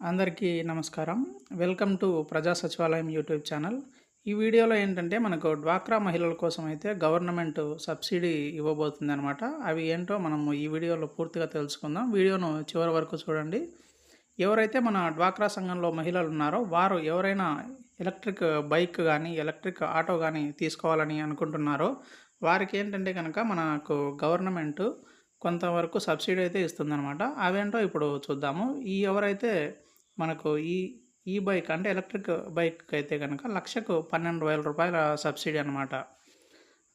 అందరికీ నమస్కారం. Welcome to ప్రజా సచివాలయం యూట్యూబ్ ఛానల్. ఈ వీడియోలో ఏంటంటే మనకు డ్వాక్రా మహిళల కోసం అయితే గవర్నమెంట్ సబ్సిడీ ఇవ్వబోతుందనమాట. అవి ఏంటో మనము ఈ వీడియోలో పూర్తిగా తెలుసుకుందాం. వీడియోను చివరి వరకు చూడండి. ఎవరైతే మన డ్వాక్రా సంఘంలో మహిళలు ఉన్నారో వారు ఎవరైనా ఎలక్ట్రిక్ బైక్ కానీ ఎలక్ట్రిక్ ఆటో కానీ తీసుకోవాలని అనుకుంటున్నారో వారికి ఏంటంటే కనుక మనకు గవర్నమెంట్ కొంతవరకు సబ్సిడీ అయితే ఇస్తుందనమాట. అవేంటో ఇప్పుడు చూద్దాము. ఎవరైతే మనకు ఈ బైక్ అంటే ఎలక్ట్రిక్ బైక్ అయితే కనుక లక్షకు 12,000 రూపాయల సబ్సిడీ అనమాట.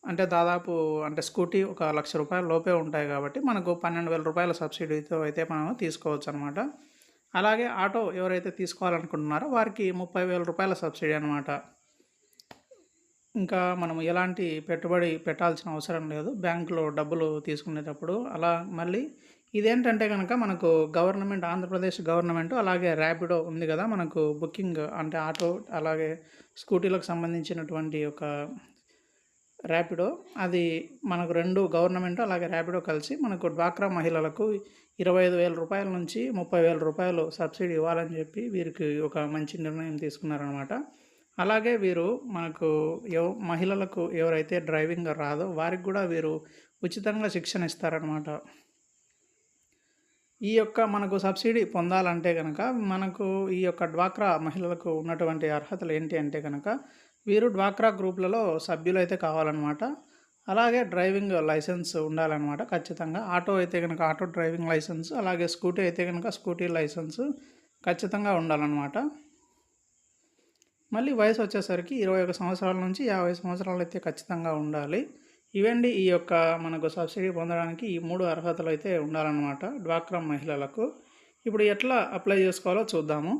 అంటే దాదాపు అంటే స్కూటీ ఒక ₹1,00,000 లోపే ఉంటాయి కాబట్టి మనకు 12,000 రూపాయల సబ్సిడీతో అయితే మనం తీసుకోవచ్చు అనమాట. అలాగే ఆటో ఎవరైతే తీసుకోవాలనుకుంటున్నారో వారికి 30,000 రూపాయల సబ్సిడీ అనమాట. ఇంకా మనం ఎలాంటి పెట్టుబడి పెట్టాల్సిన అవసరం లేదు బ్యాంకులో డబ్బులు తీసుకునేటప్పుడు. అలా మళ్ళీ ఇదేంటంటే కనుక మనకు గవర్నమెంట్ ఆంధ్రప్రదేశ్ గవర్నమెంట్ అలాగే ర్యాపిడో ఉంది కదా మనకు బుకింగ్ అంటే ఆటో అలాగే స్కూటీలకు సంబంధించినటువంటి ఒక ర్యాపిడో అది మనకు 2 గవర్నమెంట్ అలాగే ర్యాపిడో కలిసి మనకు డ్వాక్రా మహిళలకు 25,000 రూపాయల నుంచి 30,000 రూపాయలు సబ్సిడీ ఇవ్వాలని చెప్పి వీరికి ఒక మంచి నిర్ణయం తీసుకున్నారనమాట. అలాగే వీరు మనకు మహిళలకు ఎవరైతే డ్రైవింగ్ రాదో వారికి కూడా వీరు ఉచితంగా శిక్షణ ఇస్తారనమాట. ఈ యొక్క మనకు సబ్సిడీ పొందాలంటే కనుక మనకు ఈ యొక్క డ్వాక్రా మహిళలకు ఉన్నటువంటి అర్హతలు ఏంటి అంటే కనుక వీరు డ్వాక్రా గ్రూపులలో సభ్యులైతే కావాలన్నమాట. అలాగే డ్రైవింగ్ లైసెన్స్ ఉండాలన్నమాట ఖచ్చితంగా. ఆటో అయితే కనుక ఆటో డ్రైవింగ్ లైసెన్స్, అలాగే స్కూటీ అయితే కనుక స్కూటీ లైసెన్స్ ఖచ్చితంగా ఉండాలన్నమాట. మళ్ళీ వయసు వచ్చేసరికి 21 సంవత్సరాల నుంచి 50 సంవత్సరాలు అయితే ఖచ్చితంగా ఉండాలి. ఇవండి ఈ యొక్క మనకు సబ్సిడీ పొందడానికి ఈ 3 అర్హతలు అయితే ఉండాలన్నమాట డ్వాక్రా మహిళలకు. ఇప్పుడు ఎట్లా అప్లై చేసుకోవాలో చూద్దాము.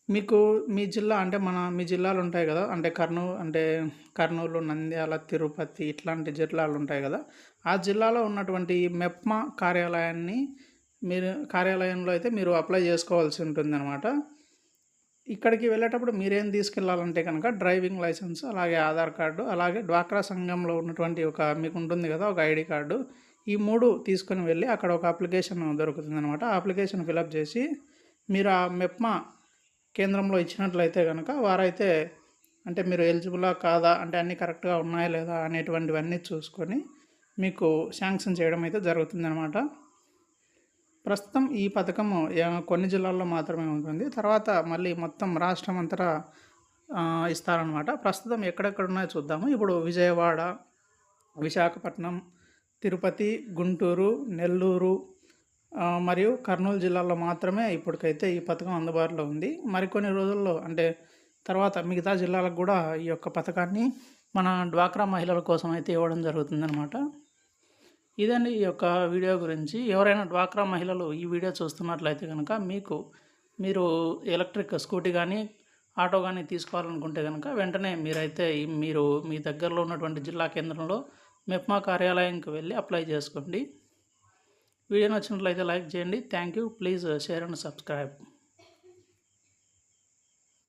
మీకు మీ జిల్లా అంటే మీ జిల్లాలు ఉంటాయి కదా, అంటే కర్నూలు, నంద్యాల, తిరుపతి ఇట్లాంటి జిల్లాలు ఉంటాయి కదా. ఆ జిల్లాలో ఉన్నటువంటి మెప్మా కార్యాలయంలో అయితే మీరు అప్లై చేసుకోవాల్సి ఉంటుందన్నమాట. ఇక్కడికి వెళ్ళేటప్పుడు మీరేం తీసుకెళ్ళాలంటే కనుక డ్రైవింగ్ లైసెన్స్, అలాగే ఆధార్ కార్డు, అలాగే డ్వాక్రా సంఘంలో ఉన్నటువంటి మీకు ఉంటుంది కదా ఒక ఐడి కార్డు. ఈ 3 తీసుకొని వెళ్ళి అక్కడ ఒక అప్లికేషన్ దొరుకుతుందనమాట. ఆ అప్లికేషన్ ఫిలప్ చేసి మీరు ఆ మెప్మా కేంద్రంలో ఇచ్చినట్లయితే కనుక వారైతే అంటే మీరు ఎలిజిబులా కాదా అంటే అన్నీ కరెక్ట్గా ఉన్నాయా లేదా అనేటువంటివన్నీ చూసుకొని మీకు శాంక్షన్ చేయడం అయితే జరుగుతుందనమాట. ప్రస్తుతం ఈ పథకము కొన్ని జిల్లాల్లో మాత్రమే ఉంటుంది. తర్వాత మళ్ళీ మొత్తం రాష్ట్రం అంతటా ఇస్తారనమాట. ప్రస్తుతం ఎక్కడెక్కడ ఉన్నాయో చూద్దాము. ఇప్పుడు విజయవాడ, విశాఖపట్నం, తిరుపతి, గుంటూరు, నెల్లూరు మరియు కర్నూలు జిల్లాల్లో మాత్రమే ఇప్పటికైతే ఈ పథకం అందుబాటులో ఉంది. మరికొన్ని రోజుల్లో అంటే తర్వాత మిగతా జిల్లాలకు కూడా ఈ యొక్క పథకాన్ని మన డ్వాక్రా మహిళల కోసం అయితే ఇవ్వడం జరుగుతుందన్నమాట. ఇదండి ఈ యొక్క వీడియో గురించి. ఎవరైనా డ్వాక్రా మహిళలు ఈ వీడియో చూస్తున్నట్లయితే కనుక మీరు ఎలక్ట్రిక్ స్కూటీ కానీ ఆటో కానీ తీసుకోవాలనుకుంటే కనుక వెంటనే మీరు మీ దగ్గరలో ఉన్నటువంటి జిల్లా కేంద్రంలో మెప్మా కార్యాలయానికి వెళ్ళి అప్లై చేసుకోండి. వీడియో నచ్చినట్లయితే లైక్ చేయండి. Thank you. Please share and subscribe.